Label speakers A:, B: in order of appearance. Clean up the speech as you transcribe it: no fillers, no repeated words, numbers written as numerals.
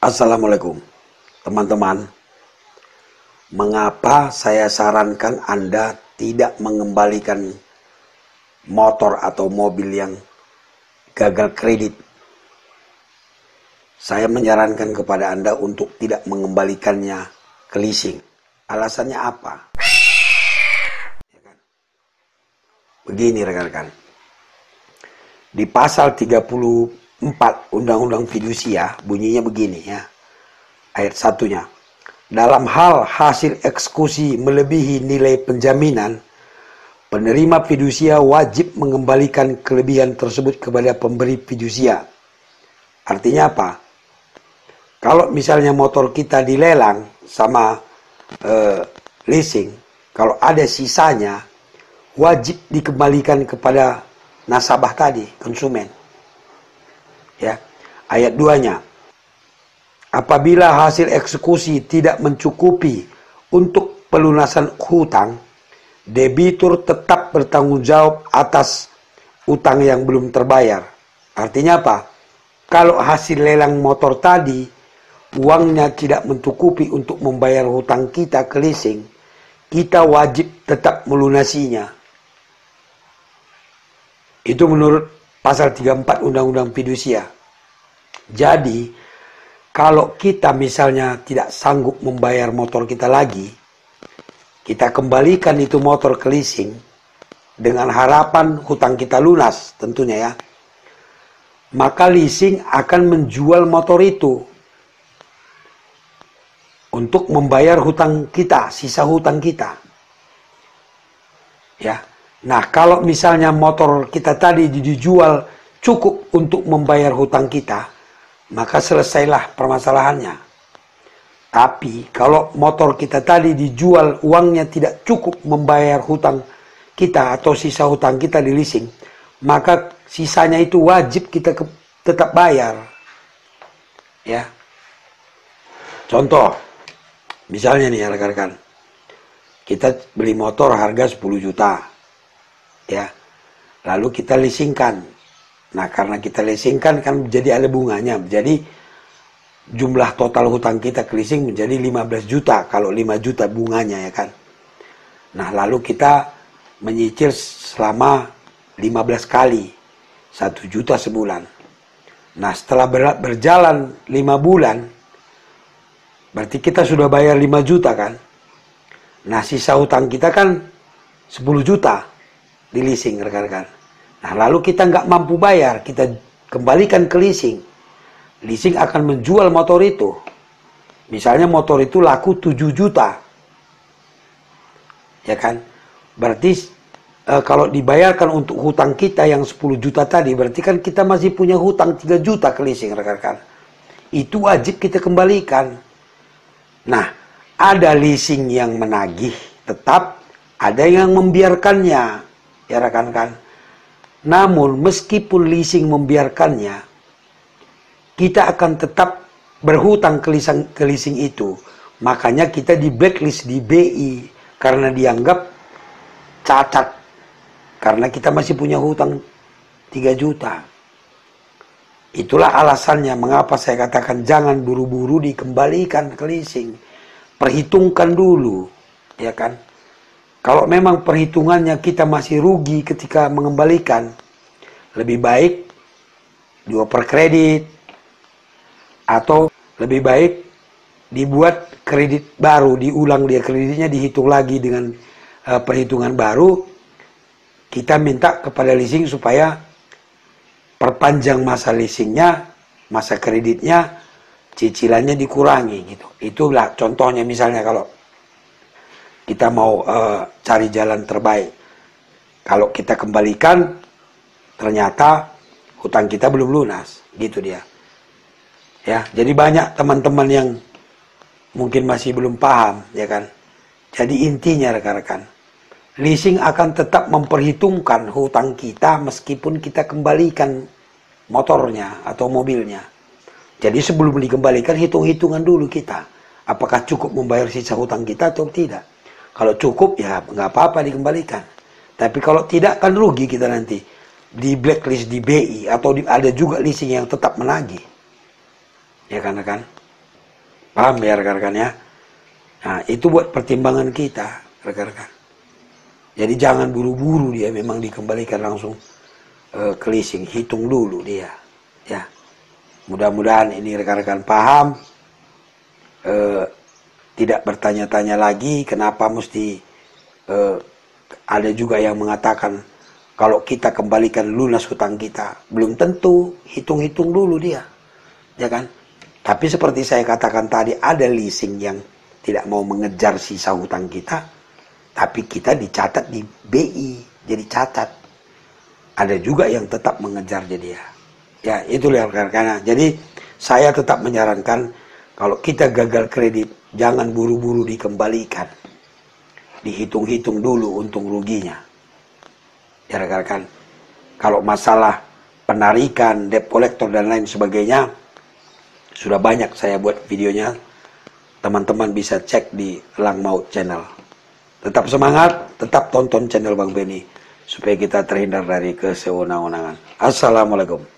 A: Assalamualaikum teman-teman. Mengapa saya sarankan Anda tidak mengembalikan motor atau mobil yang gagal kredit? Saya menyarankan kepada Anda untuk tidak mengembalikannya ke leasing. Alasannya apa? Begini rekan-rekan. Di pasal 34 Undang-Undang Fidusia bunyinya begini ya. Ayat 1-nya. Dalam hal hasil eksekusi melebihi nilai penjaminan, penerima fidusia wajib mengembalikan kelebihan tersebut kepada pemberi fidusia. Artinya apa? Kalau misalnya motor kita dilelang sama leasing, kalau ada sisanya, wajib dikembalikan kepada nasabah tadi, konsumen. Ya, ayat 2-nya. Apabila hasil eksekusi tidak mencukupi untuk pelunasan hutang, debitur tetap bertanggung jawab atas utang yang belum terbayar. Artinya apa? Kalau hasil lelang motor tadi, uangnya tidak mencukupi untuk membayar hutang kita ke leasing, kita wajib tetap melunasinya. Itu menurut pasal 34 Undang-Undang Fidusia. Jadi, kalau kita misalnya tidak sanggup membayar motor kita lagi, kita kembalikan itu motor ke leasing dengan harapan hutang kita lunas tentunya ya. Maka leasing akan menjual motor itu untuk membayar hutang kita, sisa hutang kita. Ya. Nah, kalau misalnya motor kita tadi dijual cukup untuk membayar hutang kita, maka selesailah permasalahannya. Tapi kalau motor kita tadi dijual uangnya tidak cukup membayar hutang kita atau sisa hutang kita di leasing, maka sisanya itu wajib kita tetap bayar. Ya. Contoh, misalnya nih rekan-rekan, kita beli motor harga 10 juta. Ya. Lalu kita leasingkan. Nah, karena kita leasingkan kan jadi ada bunganya. Jadi jumlah total hutang kita ke leasing menjadi 15 juta kalau 5 juta bunganya ya kan. Nah, lalu kita menyicil selama 15 kali 1 juta sebulan. Nah, setelah berjalan 5 bulan berarti kita sudah bayar 5 juta kan. Nah, sisa hutang kita kan 10 juta di leasing rekan-rekan. Nah, lalu kita nggak mampu bayar, kita kembalikan ke leasing. Leasing akan menjual motor itu. Misalnya motor itu laku 7 juta. Ya kan? Berarti kalau dibayarkan untuk hutang kita yang 10 juta tadi, berarti kan kita masih punya hutang 3 juta ke leasing rekan-rekan. Itu wajib kita kembalikan. Nah, ada leasing yang menagih tetap, ada yang membiarkannya. Ya rekan-rekan. Namun meskipun leasing membiarkannya, kita akan tetap berhutang ke leasing itu. Makanya kita di blacklist di BI karena dianggap cacat. Karena kita masih punya hutang 3 juta. Itulah alasannya mengapa saya katakan jangan buru-buru dikembalikan ke leasing. Perhitungkan dulu, ya kan? Kalau memang perhitungannya kita masih rugi ketika mengembalikan, lebih baik dioper kredit, atau lebih baik dibuat kredit baru, diulang dia kreditnya, dihitung lagi dengan perhitungan baru. Kita minta kepada leasing supaya perpanjang masa leasingnya, masa kreditnya, cicilannya dikurangi gitu. Itulah contohnya misalnya kalau kita mau cari jalan terbaik. Kalau kita kembalikan, ternyata hutang kita belum lunas. Gitu dia. Ya, jadi banyak teman-teman yang mungkin masih belum paham, ya kan. Jadi intinya rekan-rekan, leasing akan tetap memperhitungkan hutang kita meskipun kita kembalikan motornya atau mobilnya. Jadi sebelum dikembalikan, hitung-hitungan dulu kita. Apakah cukup membayar sisa hutang kita atau tidak. Kalau cukup ya nggak apa-apa dikembalikan. Tapi kalau tidak kan rugi kita nanti. Di blacklist di BI atau ada juga leasing yang tetap menagih. Ya kan? Paham ya rekan-rekan ya? Nah, itu buat pertimbangan kita, rekan-rekan. Jadi jangan buru-buru dia memang dikembalikan langsung ke leasing, hitung dulu dia. Ya, mudah-mudahan ini rekan-rekan paham. Tidak bertanya-tanya lagi kenapa mesti ada juga yang mengatakan kalau kita kembalikan lunas hutang kita, belum tentu, hitung-hitung dulu dia, ya kan? Tapi seperti saya katakan tadi, ada leasing yang tidak mau mengejar sisa hutang kita, tapi kita dicatat di BI, jadi catat. Ada juga yang tetap mengejar jadi ya itulah rekan-rekan. Jadi saya tetap menyarankan kalau kita gagal kredit, jangan buru-buru dikembalikan. Dihitung-hitung dulu untung ruginya. Ya rekan-rekan, kalau masalah penarikan, debt collector dan lain sebagainya, sudah banyak saya buat videonya. Teman-teman bisa cek di Elang Maut channel. Tetap semangat, tetap tonton channel Bang Benny supaya kita terhindar dari kesewenang-wenangan. Assalamualaikum.